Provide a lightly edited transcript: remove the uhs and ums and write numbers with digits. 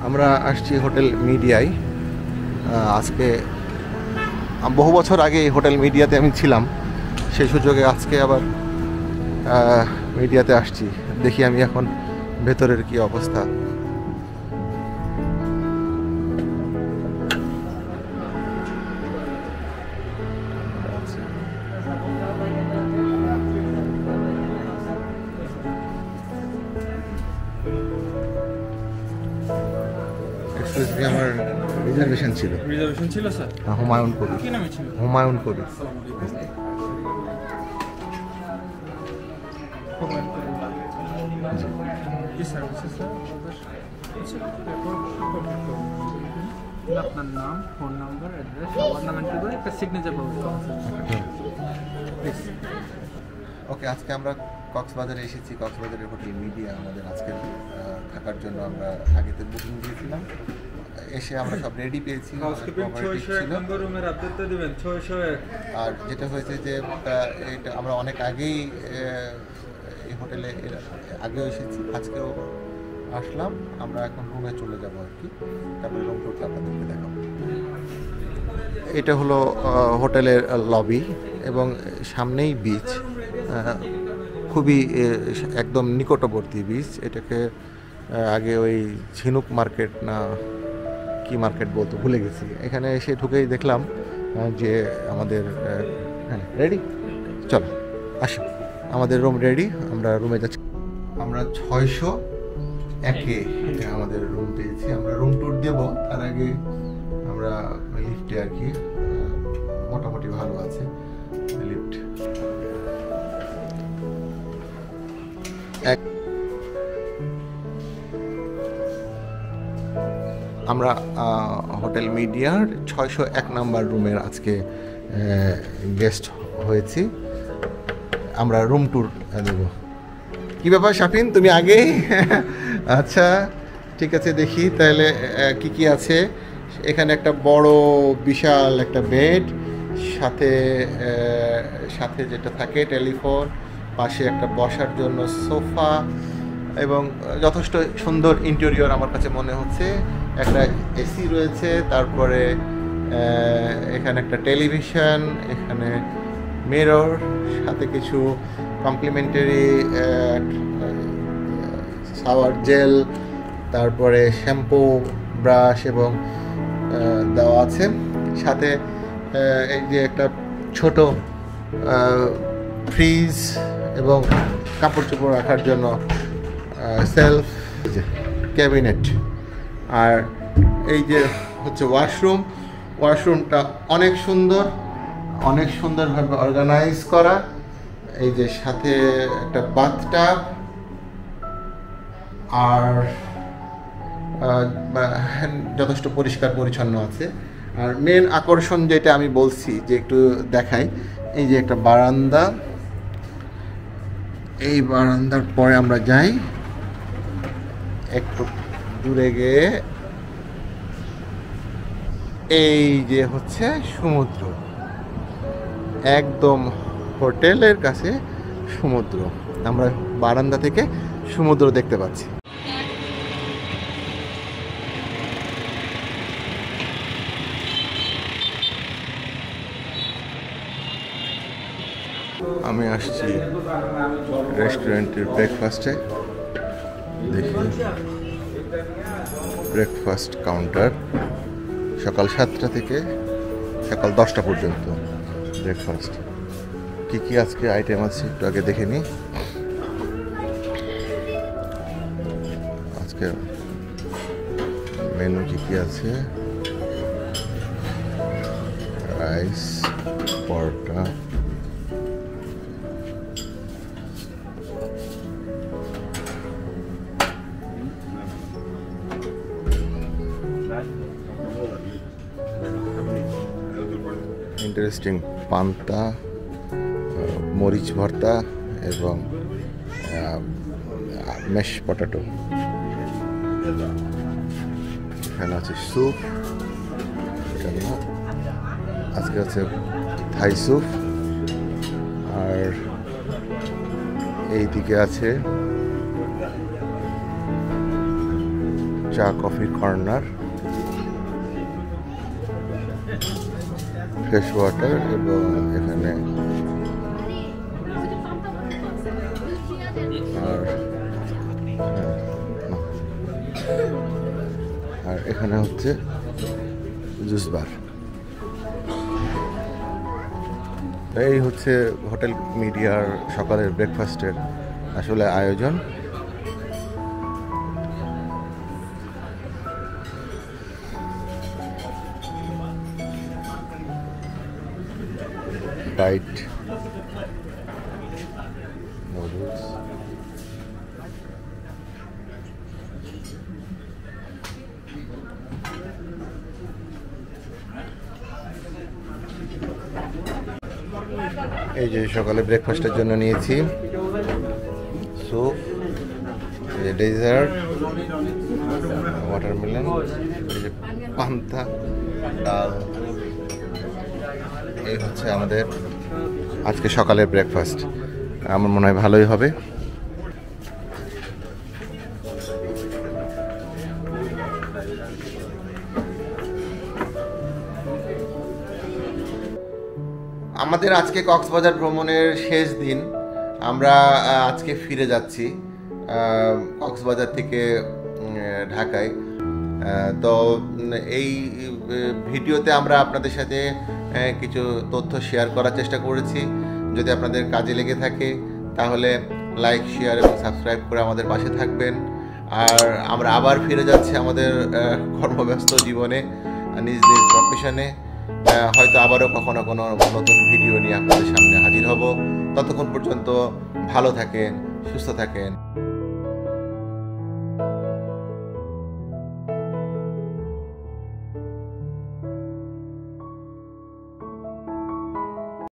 আমরা আসছি হোটেল মিডিয়ায়। আজকে বহু বছর আগে এই হোটেল মিডিয়াতে আমি ছিলাম, সেই সুযোগে আজকে আবার মিডিয়াতে আসছি। দেখি আমি এখন ভেতরের কি অবস্থা। আমার রিজার্ভেশন ছিল স্যার। হুমায়ুন কবির। কি নামে ছিল? হুমায়ুন কবির। কি সার্ভিসেস স্যার? আপনার নাম, ফোন নাম্বার, অ্যাড্রেস, সবার নাম এন্ট্রি করে একটা সিগনেচার পাবেন। ওকে, আজকে আমরা কক্সবাজারে এসেছি। কক্সবাজারের হোটেল মিডিয়া আমাদের আজকে থাকার জন্য আমরা আগেতে বুকিং দিয়েছিলাম। এসে আমরা সব রেডি পেয়েছি। আর যেটা হয়েছে যে এটা আমরা অনেক আগেই এই হোটেলে আগেও এসেছি, আজকেও আসলাম। আমরা এখন রুমে চলে যাব আর কি, তারপরে রুম টুরটা আপনাদেরকে দেখাবো। এটা হলো হোটেলের লবি এবং সামনেই বিচ, খুবই একদম নিকটবর্তী বিচ। এটাকে আগে ওই ঝিনুক মার্কেট না কি মার্কেট বলতো, ভুলে গেছি। এখানে এসে ঢুকেই দেখলাম যে আমাদের হ্যাঁ রেডি, চলো আসো, আমাদের রুম রেডি। আমরা রুমে যাচ্ছি। আমরা 601-এ আমাদের রুম পেয়েছি। আমরা রুম ট্যুর দেব, তার আগে আমরা লিফটে আর কি, মোটামুটি ভালো আছে লিফট। আমরা হোটেল মিডিয়ার 601 নাম্বার রুমের আজকে গেস্ট হয়েছি। আমরা রুম ট্যুর দেব। কি ব্যাপার শাফিন, তুমি আগে? আচ্ছা ঠিক আছে, দেখি তাহলে কি কি আছে। এখানে একটা বড় বিশাল একটা বেড, সাথে সাথে যেটা থাকে টেলিফোন, পাশে একটা বসার জন্য সোফা এবং যথেষ্ট সুন্দর ইন্টেরিয়র আমার কাছে মনে হচ্ছে। একটা এসি রয়েছে, তারপরে এখানে একটা টেলিভিশন, এখানে মিরর, সাথে কিছু কমপ্লিমেন্টারি শাওয়ার জেল, তারপরে শ্যাম্পু, ব্রাশ এবং দেওয়া আছে। সাথে এই যে একটা ছোট ফ্রিজ এবং কাপড় চোপড় রাখার জন্য সেলফ ক্যাবিনেট। আর এই যে হচ্ছে ওয়াশরুম, ওয়াশরুমটা অনেক সুন্দর, অনেক সুন্দরভাবে অর্গানাইজ করা। এই যে সাথে একটা বাথটাব, আর যথেষ্ট পরিষ্কার পরিচ্ছন্ন আছে। আর মেন আকর্ষণ যেটা আমি বলছি যে একটু দেখাই, এই যে একটা বারান্দা। এই বারান্দার পরে আমরা যাই একটু দূরে গিয়ে, এই যে হচ্ছে সমুদ্র, একদম হোটেলের কাছে সমুদ্র। আমরা বারান্দা থেকে সমুদ্র দেখতে পাচ্ছি। আমি আসছি রেস্টুরেন্টের ব্রেকফাস্টে। দেখি ব্রেকফাস্ট কাউন্টার, সকাল 7টা থেকে সকাল 10টা পর্যন্ত ব্রেকফাস্ট। কী কী আজকে আইটেম আছে একটু আগে দেখে নিই। আজকে মেনু কী কী আছে: রাইস, পরোটা, ইন্টারেস্টিং পান্তা, মরিচ ভর্তা এবং ম্যাশ পটাটো। এখানে আছে স্যুপ, আজকে আছে থাই স্যুপ। আর এই দিকে আছে চা কফির কর্নার, ফ্রেশ ওয়াটার, এবং এখানে আর এখানে হচ্ছে জুস বার। এই হচ্ছে হোটেল মিডিয়ার সকালের ব্রেকফাস্টের আসলে আয়োজন। ডাইট নুডলস, এই যে সকালে ব্রেকফাস্টের জন্য নিয়েছি স্যুপ, ডেজার্ট, ওয়াটারমেলন, এই যে পান্তা, ডাল। এই হচ্ছে আমাদের আজকে সকালের ব্রেকফাস্ট। আমার মনে হয় ভালোই হবে। আমাদের আজকে কক্সবাজার ভ্রমণের শেষ দিন। আমরা আজকে ফিরে যাচ্ছি কক্সবাজার থেকে ঢাকায়। তো এই ভিডিওতে আমরা আপনাদের সাথে কিছু তথ্য শেয়ার করার চেষ্টা করেছি। যদি আপনাদের কাজে লেগে থাকে তাহলে লাইক, শেয়ার এবং সাবস্ক্রাইব করে আমাদের পাশে থাকবেন। আর আমরা আবার ফিরে যাচ্ছি আমাদের কর্মব্যস্ত জীবনে, নিজ নিজ প্রফেশনে। হয়তো আবারও কখনো কোনো নতুন ভিডিও নিয়ে আপনাদের সামনে হাজির হব। ততক্ষণ পর্যন্ত ভালো থাকেন, সুস্থ থাকেন।